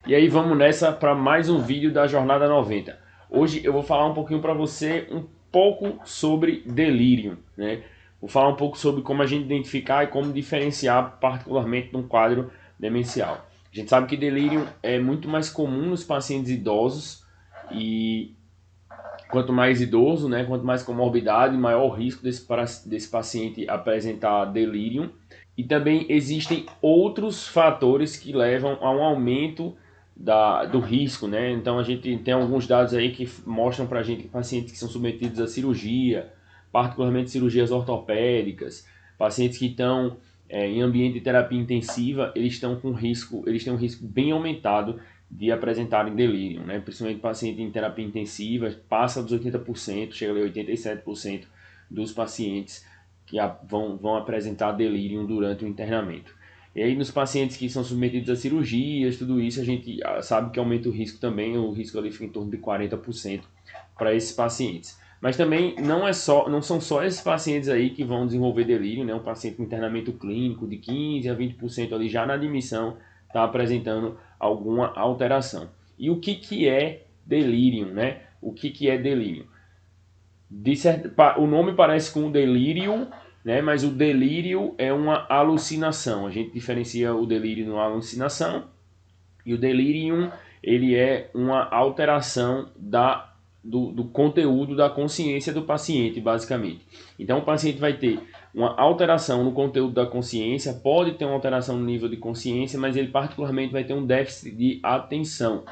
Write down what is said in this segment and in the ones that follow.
E aí vamos nessa para mais um vídeo da Jornada 90. Hoje eu vou falar um pouquinho para você um pouco sobre delírio, né? Vou falar um pouco sobre como a gente identificar e como diferenciar particularmente num quadro demencial. A gente sabe que delírio é muito mais comum nos pacientes idosos e quanto mais idoso, né, quanto mais comorbidade, maior o risco desse paciente apresentar delírio. E também existem outros fatores que levam a um aumento do risco, né? Então a gente tem alguns dados aí que mostram para a gente que pacientes que são submetidos a cirurgia, particularmente cirurgias ortopédicas, pacientes que estão em ambiente de terapia intensiva, eles estão com risco, eles têm um risco bem aumentado de apresentarem delírio, né? Principalmente paciente em terapia intensiva, passa dos 80%, chega a 87% dos pacientes que vão apresentar delírio durante o internamento. E aí nos pacientes que são submetidos a cirurgias, tudo isso a gente sabe que aumenta o risco também, o risco ali fica em torno de 40% para esses pacientes. Mas também não são só esses pacientes aí que vão desenvolver delírio, né? Um paciente com internamento clínico de 15 a 20% ali já na admissão está apresentando alguma alteração. E o que é delírio, né? O que é delírio? O nome parece com delírio, né? Mas o delírio é uma alucinação. A gente diferencia o delírio de uma alucinação e o delirium ele é uma alteração do conteúdo da consciência do paciente, basicamente. Então o paciente vai ter uma alteração no conteúdo da consciência, pode ter uma alteração no nível de consciência, mas ele particularmente vai ter um déficit de atenção.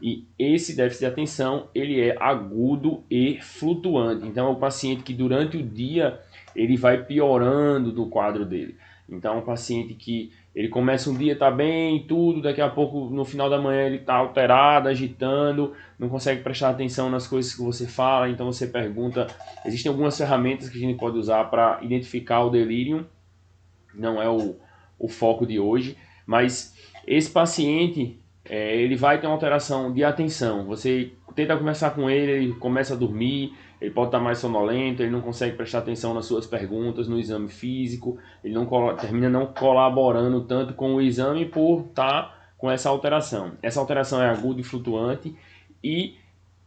E esse déficit de atenção, ele é agudo e flutuante. Então é o paciente que durante o dia ele vai piorando do quadro dele. Então é um paciente que ele começa um dia, tá bem, tudo, daqui a pouco no final da manhã ele tá alterado, agitando, não consegue prestar atenção nas coisas que você fala, então você pergunta. Existem algumas ferramentas que a gente pode usar para identificar o delírio, não é o foco de hoje, mas esse paciente ele vai ter uma alteração de atenção. Você tenta conversar com ele, ele começa a dormir, ele pode estar mais sonolento, ele não consegue prestar atenção nas suas perguntas, no exame físico, ele não termina não colaborando tanto com o exame por estar com essa alteração. Essa alteração é aguda e flutuante e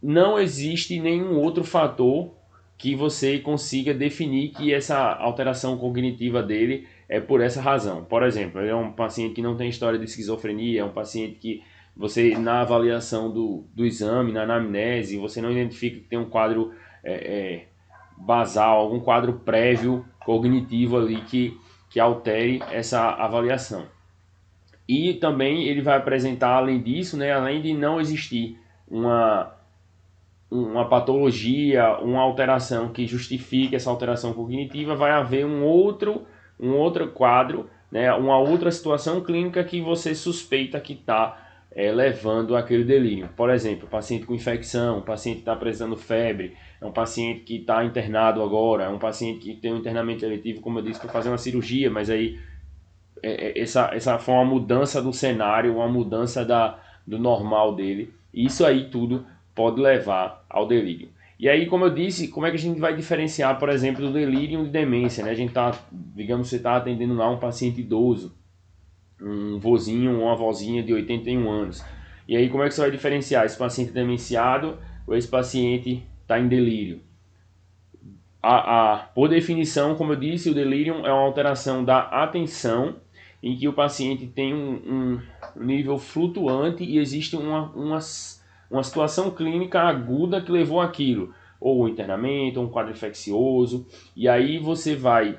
não existe nenhum outro fator que você consiga definir que essa alteração cognitiva dele é por essa razão. Por exemplo, ele é um paciente que não tem história de esquizofrenia, é um paciente que você, na avaliação do exame, na anamnese, você não identifica que tem um quadro basal, algum quadro prévio cognitivo ali que altere essa avaliação. E também ele vai apresentar, além disso, né, além de não existir uma patologia, uma alteração que justifique essa alteração cognitiva, vai haver um outro quadro, né, uma outra situação clínica que você suspeita que está levando aquele delírio. Por exemplo, paciente com infecção, um paciente que está apresentando febre, é um paciente que está internado agora, é um paciente que tem um internamento eletivo, como eu disse, para fazer uma cirurgia, mas aí essa foi uma mudança do cenário, uma mudança do normal dele. Isso aí tudo pode levar ao delírio. E aí, como eu disse, como é que a gente vai diferenciar, por exemplo, do delírio de demência, né? A gente tá, digamos, você está atendendo lá um paciente idoso, um vozinho ou uma vozinha de 81 anos. E aí, como é que você vai diferenciar esse paciente demenciado ou esse paciente está em delírio? Por definição, como eu disse, o delírio é uma alteração da atenção em que o paciente tem um nível flutuante e existe uma situação clínica aguda que levou aquilo, ou um internamento, ou um quadro infeccioso, e aí você vai,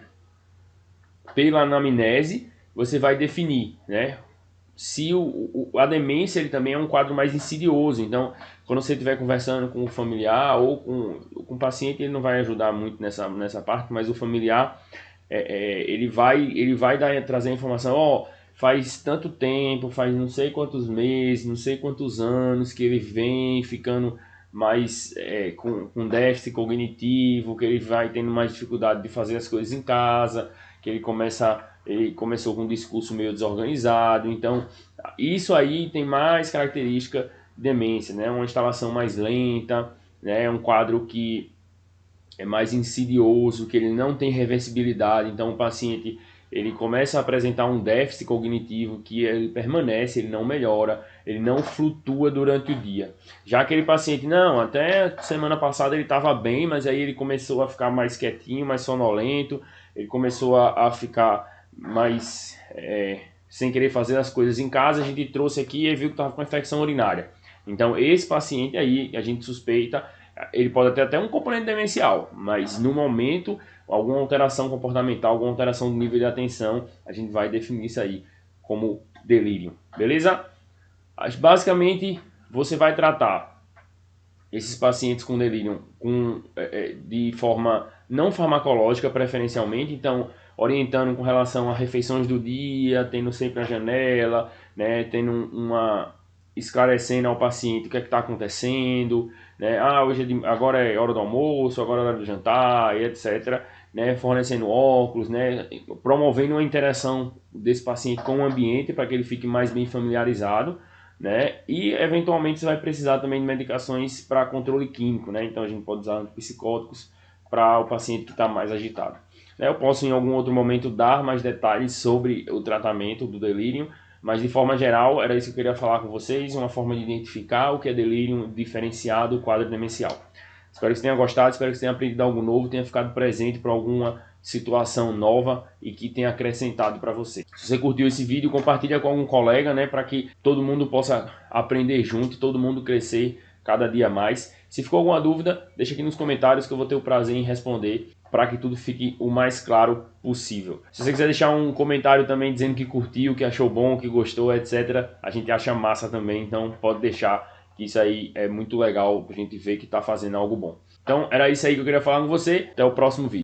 pela anamnese, você vai definir, né? Se a demência ele também é um quadro mais insidioso, então quando você estiver conversando com o familiar ou com o paciente, ele não vai ajudar muito nessa parte, mas o familiar ele vai trazer a informação, ó, faz tanto tempo, faz não sei quantos meses, não sei quantos anos que ele vem ficando mais com déficit cognitivo, que ele vai tendo mais dificuldade de fazer as coisas em casa, que ele começou com um discurso meio desorganizado. Então isso aí tem mais característica de demência, né? Uma instalação mais lenta, né? Um quadro que é mais insidioso, que ele não tem reversibilidade. Então o paciente ele começa a apresentar um déficit cognitivo que ele permanece, ele não melhora, ele não flutua durante o dia. Já aquele paciente, não, até semana passada ele estava bem, mas aí ele começou a ficar mais quietinho, mais sonolento, ele começou a ficar mais sem querer fazer as coisas em casa, a gente trouxe aqui e viu que estava com infecção urinária. Então esse paciente aí, a gente suspeita, ele pode ter até um componente demencial, mas no momento, alguma alteração comportamental, alguma alteração do nível de atenção, a gente vai definir isso aí como delírio, beleza? Basicamente, você vai tratar esses pacientes com delírio de forma não farmacológica, preferencialmente, então orientando com relação a refeições do dia, tendo sempre a janela, né, tendo esclarecendo ao paciente o que é que está acontecendo, né? Agora é hora do almoço, agora é hora do jantar, e etc. Né? Fornecendo óculos, né? Promovendo uma interação desse paciente com o ambiente para que ele fique mais bem familiarizado, né? E eventualmente você vai precisar também de medicações para controle químico, né? Então a gente pode usar antipsicóticos para o paciente que está mais agitado. Eu posso em algum outro momento dar mais detalhes sobre o tratamento do delírio, mas de forma geral era isso que eu queria falar com vocês, uma forma de identificar o que é delírio diferenciado do quadro demencial. Espero que você tenha gostado, espero que você tenha aprendido algo novo, tenha ficado presente para alguma situação nova e que tenha acrescentado para você. Se você curtiu esse vídeo, compartilha com algum colega, né, para que todo mundo possa aprender junto, todo mundo crescer cada dia mais. Se ficou alguma dúvida, deixa aqui nos comentários que eu vou ter o prazer em responder para que tudo fique o mais claro possível. Se você quiser deixar um comentário também dizendo que curtiu, que achou bom, que gostou, etc., a gente acha massa também, então pode deixar, que isso aí é muito legal para a gente ver que está fazendo algo bom. Então era isso aí que eu queria falar com você, até o próximo vídeo.